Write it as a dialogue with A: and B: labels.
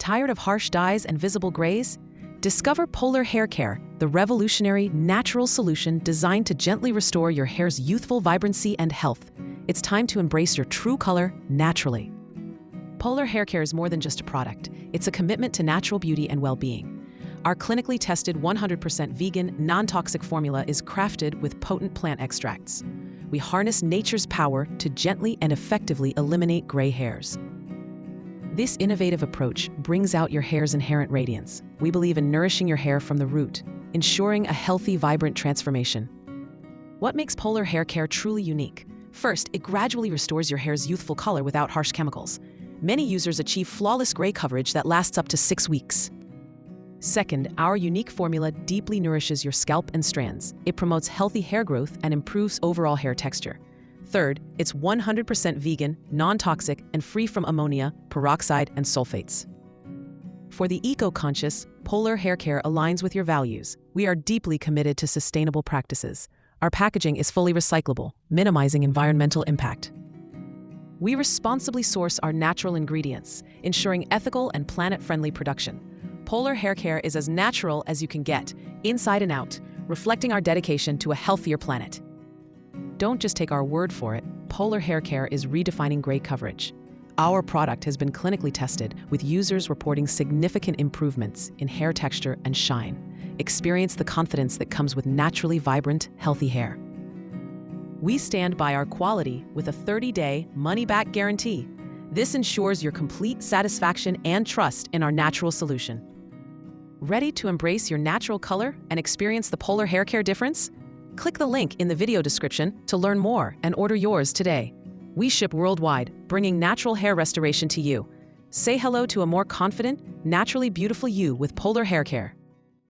A: Tired of harsh dyes and visible grays? Discover Polar Haircare, the revolutionary, natural solution designed to gently restore your hair's youthful vibrancy and health. It's time to embrace your true color naturally. Polar Haircare is more than just a product. It's a commitment to natural beauty and well-being. Our clinically tested 100% vegan, non-toxic formula is crafted with potent plant extracts. We harness nature's power to gently and effectively eliminate gray hairs. This innovative approach brings out your hair's inherent radiance. We believe in nourishing your hair from the root, ensuring a healthy, vibrant transformation. What makes Polar Haircare truly unique? First, it gradually restores your hair's youthful color without harsh chemicals. Many users achieve flawless gray coverage that lasts up to 6 weeks. Second, our unique formula deeply nourishes your scalp and strands. It promotes healthy hair growth and improves overall hair texture. Third, it's 100% vegan, non-toxic, and free from ammonia, peroxide, and sulfates. For the eco-conscious, Polar Haircare aligns with your values. We are deeply committed to sustainable practices. Our packaging is fully recyclable, minimizing environmental impact. We responsibly source our natural ingredients, ensuring ethical and planet-friendly production. Polar Haircare is as natural as you can get, inside and out, reflecting our dedication to a healthier planet. Don't just take our word for it. Polar Haircare is redefining gray coverage. Our product has been clinically tested, with users reporting significant improvements in hair texture and shine. Experience the confidence that comes with naturally vibrant, healthy hair. We stand by our quality with a 30-day money-back guarantee. This ensures your complete satisfaction and trust in our natural solution. Ready to embrace your natural color and experience the Polar Haircare difference? Click the link in the video description to learn more and order yours today. We ship worldwide, bringing natural hair restoration to you. Say hello to a more confident, naturally beautiful you with Polar Haircare.